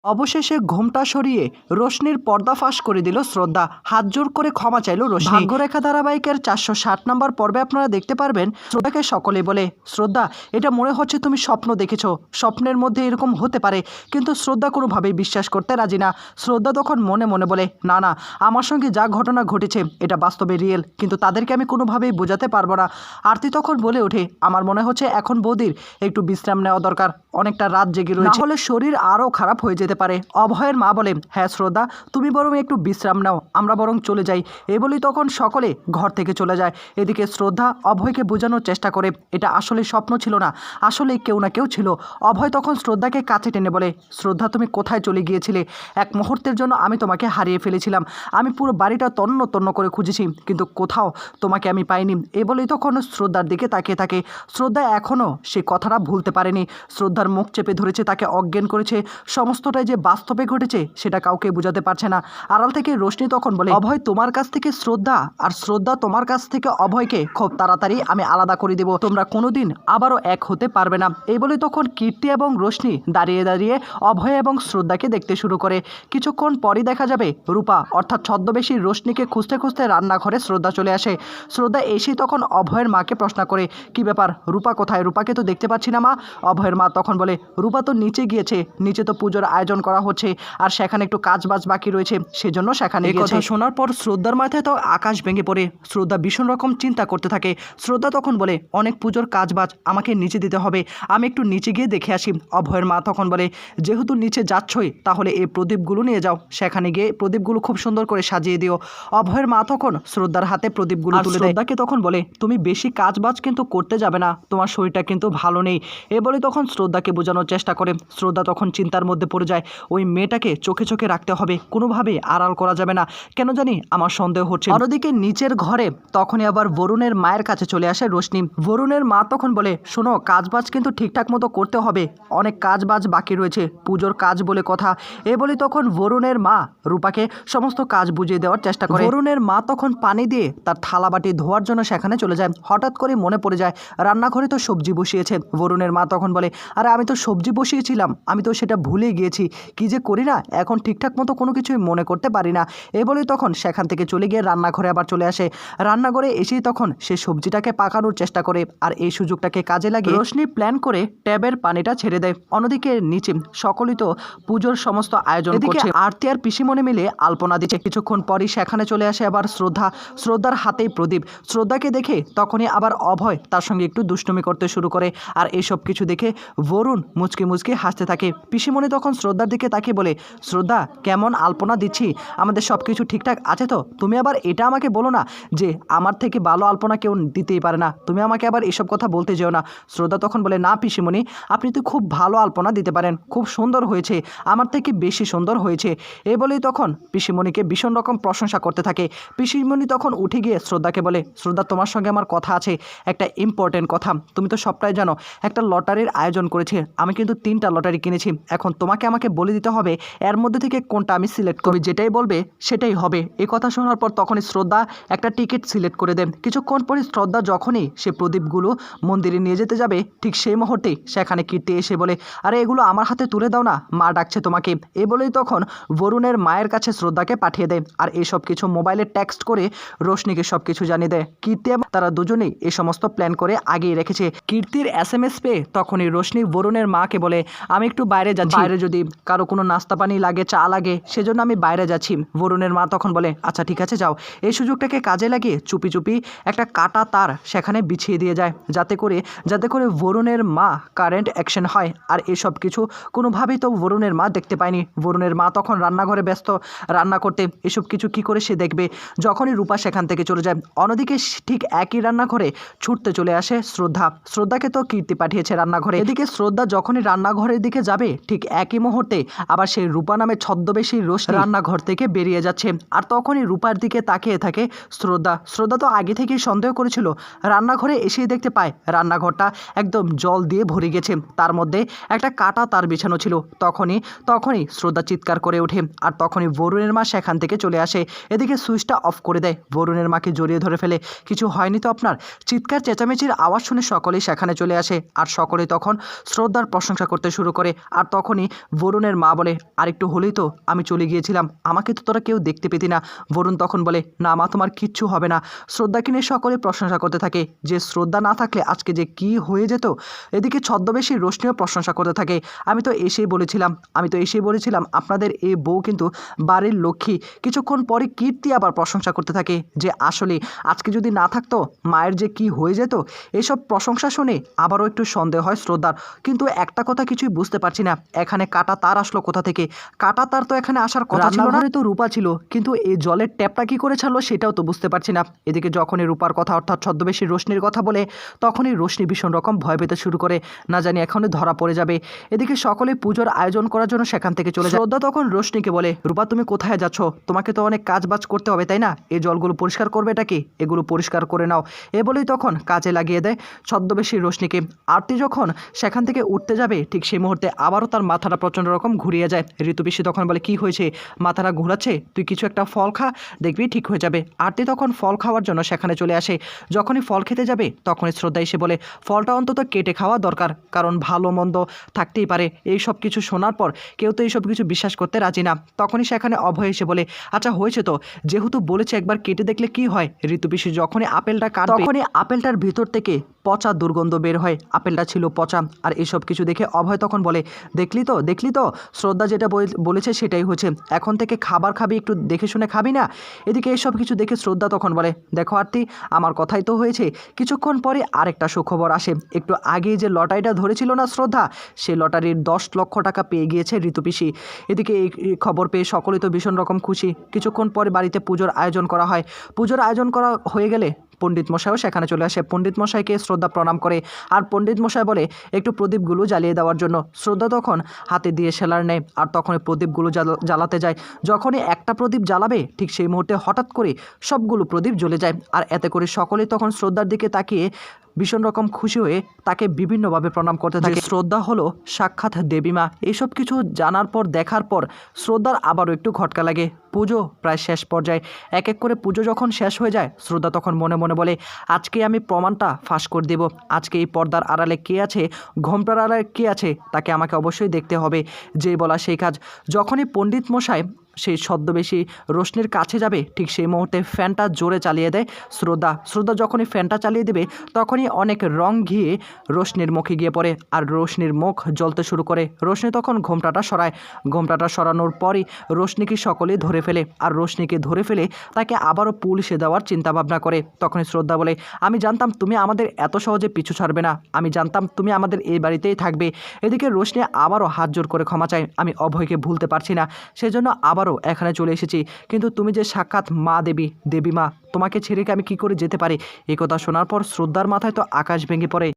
অবশেষে ঘোমটা সরিয়ে রোশনির পর্দা ফাঁস করে দিল শ্রদ্ধা। হাত জোর করে ক্ষমা চাইল রোশনি। ভাগ্যরেখা ধারাবাহিকের 460 নম্বর পর্বে আপনারা দেখতে পারবেন শ্রদ্ধাকে সকলে বলে, শ্রদ্ধা এটা মনে হচ্ছে তুমি স্বপ্ন দেখেছো, স্বপ্নের মধ্যে এরকম হতে পারে। কিন্তু শ্রদ্ধা কোনোভাবেই বিশ্বাস করতে রাজি না। শ্রদ্ধা তখন মনে মনে বলে, না না, আমার সঙ্গে যা ঘটনা ঘটেছে এটা বাস্তবে রিয়েল, কিন্তু তাদেরকে আমি কোনোভাবেই বোঝাতে পারবো না। আরতি তখন বলে ওঠে, আমার মনে হচ্ছে এখন বৌদির একটু বিশ্রাম নেওয়া দরকার, অনেকটা রাত জেগে রয়েছে, নাহলে শরীর আরও খারাপ হয়ে যেতে পারে। অভয়ের মা বলে, হ্যাঁ শ্রদ্ধা, তুমি বরং একটু বিশ্রাম নাও, আমরা বরং চলে যাই। এই বলেই তখন সকলে ঘর থেকে চলে যায়। এদিকে শ্রদ্ধা অভয়কে বোঝানোর চেষ্টা করে এটা আসলে স্বপ্ন ছিল না, আসলে কেউ না কেউ ছিল। অভয় তখন শ্রদ্ধাকে কাছে টেনে বলে, শ্রদ্ধা তুমি কোথায় চলে গিয়েছিলে? এক মুহূর্তের জন্য আমি তোমাকে হারিয়ে ফেলেছিলাম। আমি পুরো বাড়িটা তন্ন তন্ন করে খুঁজেছি, কিন্তু কোথাও তোমাকে আমি পাইনি। এ বলেই তখন শ্রদ্ধার দিকে তাকিয়ে থাকে। শ্রদ্ধা এখনও সে কথাটা ভুলতে পারেনি। শ্রদ্ধার মুখ চেপে ধরেছে, তাকে অজ্ঞান করেছে। সমস্তটাই যে বাস্তবে ঘটেছে সেটা কাউকে বোঝাতে পারছে না। আড়াল থেকে রোশনি তখন বলে, অভয় তোমার কাছ থেকে শ্রদ্ধা আর শ্রদ্ধা তোমার কাছ থেকে অভয়কে খুব তাড়াতাড়ি আমি আলাদা করে দেব, তোমরা কোনোদিন আবারও এক হতে পারবে না। এই বলে তখন কীর্তি এবং রোশনি দাঁড়িয়ে দাঁড়িয়ে অভয় এবং শ্রদ্ধাকে দেখতে শুরু করে। কিছুক্ষণ পরই দেখা যাবে রূপা অর্থাৎ ছদ্মবেশী রোশনিকে খুঁজতে খুঁজতে রান্নাঘরে শ্রদ্ধা চলে আসে। শ্রদ্ধা এসেই তখন অভয়ের মাকে প্রশ্ন করে, কি ব্যাপার, রূপা কোথায়? রূপাকে তো দেখতে পাচ্ছি না মা। অভয়ের মা তখন বলে, রূপা তো নিচে গিয়েছে, নিচে তো পুজোর আয়োজন করা হচ্ছে, আর সেখানে একটু কাজ বাজ বাকি রয়েছে, সেজন্য সেখানে গিয়েছে। কথা শোনার পর শ্রদ্ধার মাথায় তো আকাশ ভেঙে পড়ে। শ্রদ্ধা ভীষণ রকম চিন্তা করতে থাকে। শ্রদ্ধা তখন বলে, অনেক পুজোর কাজ বাজ আমাকে নিচে দিতে হবে, আমি একটু নিচে গিয়ে দেখে আসি। অভয়ের মা তখন বলে, যেহেতু নিচে যাচ্ছই তাহলে এই প্রদীপগুলো নিয়ে যাও, সেখানে গিয়ে প্রদীপগুলো খুব সুন্দর করে সাজিয়ে দিও। অভয়ের মা তখন শ্রদ্ধার হাতে প্রদীপগুলো তুলে দেয়। শ্রদ্ধাকে তখন বলে, তুমি বেশি কাজ বাজ কিন্তু করতে যাবে না, তোমার শরীরটা কিন্তু ভালো নেই। এ বলে তখন শ্রদ্ধাকে বোঝানোর চেষ্টা করে। শ্রদ্ধা তখন চিন্তার মধ্যে পড়ে যায়, ওই মেয়েটাকে চোখে চোখে রাখতে হবে, কোনোভাবে আড়াল করা যাবে না, কেন জানি আমার সন্দেহ হচ্ছে। অন্যদিকে নিচের ঘরে তখনই আবার বরুণের মায়ের কাছে চলে আসে রোশনি। বরুণের মা তখন বলে, শোনো, কাজবাজ কিন্তু ঠিকঠাক মতো করতে হবে, অনেক কাজ বাজ বাকি রয়েছে, পুজোর কাজ বলে কথা। এ বলে তখন বরুণের মা রূপাকে সমস্ত কাজ বুঝিয়ে দেওয়ার চেষ্টা করে। বরুণের মা তখন পানি দিয়ে তার থালা বাটি ধোয়ার জন্য সেখানে চলে যায়। হঠাৎ করে মনে পড়ে যায় রান্নাঘরে তো সবজি বসিয়েছে। বরুণের মা তখন বলে, আরে আমি তো সবজি বসিয়েছিলাম, আমি তো সেটা ভুলে গিয়েছি, কি যে করি না, এখন ঠিকঠাক মতো কোনো কিছুই মনে করতে পারি না। এ বলেই তখন সেখান থেকে চলে গিয়ে রান্নাঘরে আবার চলে আসে। রান্নাঘরে এসেই তখন সে সবজিটাকে পাকানোর চেষ্টা করে, আর এই সুযোগটাকে কাজে লাগিয়ে রোশনি প্ল্যান করে ট্যাবের পানিটা ছেড়ে দেয়। অন্যদিকে নিচে সকলেই তো পুজোর সমস্ত আয়োজন করছে। আরতি আর পিসিমণি মিলে আলপনা দিচ্ছে। কিছুক্ষণ পরই সেখানে চলে আসে আবার শ্রদ্ধা। শ্রদ্ধার হাতেই প্রদীপ। শ্রদ্ধাকে দেখে তখনই আবার অভয় তার সঙ্গে একটু দুষ্টুমি করতে শুরু করে, আর এইসব কিছু দেখে বরুণ মুচকি মুচকি হাসতে থাকে। পিসিমণি তখন শ্রদ্ধার দিকে তাকিয়ে বলে, শ্রদ্ধা কেমন আলপনা দিচ্ছি, আমাদের সব কিছু ঠিকঠাক আছে তো? তুমি আবার এটা আমাকে বলো না যে আমার থেকে ভালো আলপনা কেউ দিতেই পারে না, তুমি আমাকে আবার এসব কথা বলতে যেও না। শ্রদ্ধা তখন বলে, না পিসিমণি, আপনি তো খুব ভালো আলপনা দিতে পারেন, খুব সুন্দর হয়েছে, আমার থেকে বেশি সুন্দর হয়েছে। এ বলেই তখন পিসিমণিকে ভীষণ রকম প্রশংসা করতে থাকে। পিসিমণি তখন উঠে গিয়ে শ্রদ্ধাকে বলে, শ্রদ্ধা তোমার সঙ্গে আমার কথা আছে, একটা ইম্পর্টেন্ট কথা। তুমি তো সবটাই জানো, একটা লটারির আয়োজন করেছে, আমি কিন্তু 3টা লটারি কিনেছি। এখন তোমাকে আমাকে বলে দিতে হবে এর মধ্যে থেকে কোনটা আমি সিলেক্ট করি, যেটাই বলবে সেটাই হবে। এই কথা শোনার পর তখনই শ্রদ্ধা একটা টিকিট সিলেক্ট করে দেন। কিছুক্ষণ পরে শ্রদ্ধা যখনই সে প্রদীপগুলো মন্দিরে নিয়ে যেতে যাবে, ঠিক সেই মুহূর্তেই সেখানে কীর্তি এসে বলে, আরে এগুলো আমার হাতে তুলে দাও না, মা ডাকছে তোমাকে। এ বলেই তখন বরুণের মায়ের কাছে শ্রদ্ধাকে পাঠিয়ে দেয়, আর এসব কিছু মোবাইলে টেক্সট করে রোশনিকে সব কিছু জানিয়ে দেয়। কীর্তি এবং তারা দুজনেই এই সমস্ত প্ল্যান করে আগেই রেখেছে। কীর্তির SMS পেয়ে তখনই রোশনি বরুণের মাকে বলে, আমি একটু বাইরে যাচ্ছি, বাইরে যদি কারো কোনো নাস্তা পানি লাগে, চা লাগে, সেজন্য আমি বাইরে যাচ্ছি। বরুণের মা তখন বলে, আচ্ছা ঠিক আছে যাও। এই সুযোগটাকে কাজে লাগিয়ে চুপি চুপি একটা কাটা তার সেখানে বিছিয়ে দিয়ে যায়, যাতে করে বরুণের মা কারেন্ট অ্যাকশন হয়। আর এসব কিছু কোনোভাবেই তো বরুণের মা দেখতে পায়নি। বরুণের মা তখন রান্নাঘরে ব্যস্ত রান্না করতে, এসব কিছু কি করে সে দেখবে। যখনই রূপা সেখান থেকে চলে যায়, অন্যদিকে ঠিক একই রান্নাঘরে ছুটতে চলে আসে শ্রদ্ধা। শ্রদ্ধাকে তো কীর্তি পাঠিয়েছে রান্নাঘরে। এদিকে শ্রদ্ধা যখনই রান্নাঘরের দিকে যাবে, ঠিক একই মুহূর্তে আবার সেই রূপা নামে ছদ্মবেশী রোশনি রান্নাঘর থেকে বেরিয়ে যাচ্ছে। আর তখনই রূপার দিকে তাকিয়ে থাকে শ্রদ্ধা। শ্রদ্ধা তো আগে থেকেই সন্দেহ করেছিল, রান্নাঘরে এসেই দেখতে পায় রান্নাঘরটা একদম জল দিয়ে ভরে গেছে, তার মধ্যে একটা কাটা তার বিছানো ছিল। তখনই শ্রদ্ধা চিৎকার করে ওঠে, আর তখনই বরুণের মা সেখান থেকে চলে আসে। এদিকে সুইচটা অফ করে দেয়, বরুণের মাকে জড়িয়ে ধরে ফেলে, কিছু হয়নি তো আপনার? চিৎকার চেঁচামেচির আওয়াজ শুনে সকলেই সেখানে চলে আসে, আর সকলে তখন শ্রদ্ধার প্রশংসা করতে শুরু করে। আর তখনই বরুণের মা বলে, আরেকটু হলেই তো আমি চলে গিয়েছিলাম, আমাকে তো তোরা কেউ দেখতে পেতি না। বরুণ তখন বলে, না মা, তোমার কিচ্ছু হবে না। শ্রদ্ধাকে নিয়ে সকলে প্রশংসা করতে থাকে যে শ্রদ্ধা না থাকলে আজকে যে কি হয়ে যেত। এদিকে ছদ্মবেশী রোশনিও প্রশংসা করতে থাকে, আমি তো এসেই বলেছিলাম আপনাদের এই বউ কিন্তু বাড়ির লক্ষ্মী। কিছুক্ষণ পরে কীর্তি আবার প্রশংসা করতে থাকে যে আসলে আজকে যদি না থাকতো মায়ের যে কি হয়ে যেত। এসব প্রশংসা শুনে আবারও একটু সন্দেহ হয় শ্রদ্ধার, কিন্তু একটা কথা কিছুই বুঝতে পারছি না, এখানে কাটা তার আসলো কোথা থেকে? কাটা তার তো এখানে আসার কথা ছিল না, তো রূপা ছিল, কিন্তু এই জলের ট্যাপটা কি করে ছাড়লো সেটাও তো বুঝতে পারছি না। এদিকে যখনই রূপার কথা অর্থাৎ ছদ্মবেশী রোশনির কথা বলে তখনই রোশনি ভীষণ রকম ভয় পেতে শুরু করে, না জানি এখনই ধরা পড়ে যাবে। এদিকে সকলে পুজোর আয়োজন করার জন্য সেখান থেকে চলে যায়। শ্রদ্ধা তখন রোশনিকে বলে, রূপা তুমি কোথায় যাচ্ছ? তোমাকে তো অনেক কাজ বাজ করতে হবে তাই না? এই জলগুলো পরিষ্কার করবে এটা কি? এগুলো পরিষ্কার করে নাও। এ বলেই তখন কাজে লাগিয়ে দেয় ছদ্মবেশী রোশনিকে। আরতি যখন সেখান থেকে উঠতে যাবে ঠিক সেই মুহূর্তে আবারও তার মাথাটা প্রচণ্ড রকম ঘুরিয়ে যায়। ঋতুপিসি তখন বলে, কি হয়েছে? মাথাটা ঘুরাচ্ছে? তুই কিছু একটা ফল খা, দেখবি ঠিক হয়ে যাবে। আরতি তখন ফল খাওয়ার জন্য সেখানে চলে আসে। যখনই ফল খেতে যাবে তখনই শ্রদ্ধা এসে বলে, ফলটা অন্তত কেটে খাওয়া দরকার, কারণ ভালো মন্দ থাকতেই পারে। এই সব কিছু শোনার পর কেউ তো এইসব কিছু বিশ্বাস করতে রাজি না। তখনই সেখানে অভয় এসে বলে, আচ্ছা হয়েছে তো, যেহেতু বলেছে একবার কেটে দেখলে কি হয়। ঋতুপিসি যখনই আপেলটা কাটবে তখনই আপেলটার ভিতর থেকে পচা দুর্গন্ধ বের হয়। আপেলটা ছিল পচা। আর এসব কিছু দেখে অভয় তখন বলে, দেখলি তো শ্রদ্ধা যেটা বলেছে সেটাই হয়েছে, এখন থেকে খাবার খাবি একটু দেখে শুনে খাবি না। এদিকে এসব কিছু দেখে শ্রদ্ধা তখন বলে, দেখো আরতি, আমার কথাই তো হয়েছে। কিছুক্ষণ পরে আরেকটা সুখবর আসে। একটু আগেই যে লটারিটা ধরেছিল না শ্রদ্ধা, সে লটারির 10 লক্ষ টাকা পেয়ে গিয়েছে ঋতুপিসি। এদিকে এই খবর পেয়ে সকলে তো ভীষণ রকম খুশি। কিছুক্ষণ পরে বাড়িতে পুজোর আয়োজন করা হয়। পুজোর আয়োজন করা হয়ে গেলে পণ্ডিত মশাইও সেখানে চলে আসে। পণ্ডিত মশাইকে শ্রদ্ধা প্রণাম করে আর পণ্ডিত মশাই বলে একটু প্রদীপগুলো জ্বালিয়ে দেওয়ার জন্য। শ্রদ্ধা তখন হাতে দিয়ে সেলার নেয় আর তখনই প্রদীপগুলো জ্বালাতে যায়। যখনই একটা প্রদীপ জ্বালাবে ঠিক সেই মুহূর্তে হঠাৎ করে সবগুলো প্রদীপ জ্বলে যায়। আর এতে করে সকলেই তখন শ্রদ্ধার দিকে তাকিয়ে ভীষণ রকম খুশি হয়ে তাকে বিভিন্নভাবে প্রণাম করতে থাকে। শ্রদ্ধা হলো সাক্ষাৎ দেবীমা। এইসব কিছু জানার পর দেখার পর শ্রদ্ধার আবারও একটু ঘটকা লাগে। পুজো প্রায় শেষ পর্যায়ে। এক এক করে পুজো যখন শেষ হয়ে যায় শ্রদ্ধা তখন মনে মনে বলে, আজকে আমি প্রমাণটা ফাঁস করে দেব। আজকে এই পর্দার আড়ালে কে আছে, ঘোমটার আড়ালে কে আছে, তাকে আমাকে অবশ্যই দেখতে হবে। যেই বলা সেই কাজ। যখনই পণ্ডিত মশাই সেই ছদ্মবেশী রোশনির কাছে যাবে ঠিক সেই মুহূর্তে ফ্যানটা জোরে চালিয়ে দেয় শ্রদ্ধা যখনই ফ্যানটা চালিয়ে দেবে তখনই অনেক রং ঘিয়ে রোশনির মুখে গিয়ে পড়ে আর রোশনির মুখ জ্বলতে শুরু করে। রোশনি তখন ঘোমটাটা সরায়। ঘোমটাটা সরানোর পরই রোশনিকে সকলে ধরে ফেলে আর রোশনিকে ধরে ফেলে তাকে আবারও পুলিশে দেওয়ার চিন্তাভাবনা করে। তখনই শ্রদ্ধা বলে, আমি জানতাম তুমি আমাদের এত সহজে পিছু ছাড়বে না, আমি জানতাম তুমি আমাদের এই বাড়িতেই থাকবে। এদিকে রোশনি আবারও হাত জোর করে ক্ষমা চায়, আমি অভয়কে ভুলতে পারছি না, সেজন্য আবারও এখানে চলে এসেছি। কিন্তু তুমি যে সাক্ষাৎ মা দেবী মা, তোমাকে ছেড়ে আমি কি করে যেতে পারি? এই কথা শোনার পর শ্রদ্ধার মাথায় তো আকাশ ভেঙে পড়ে।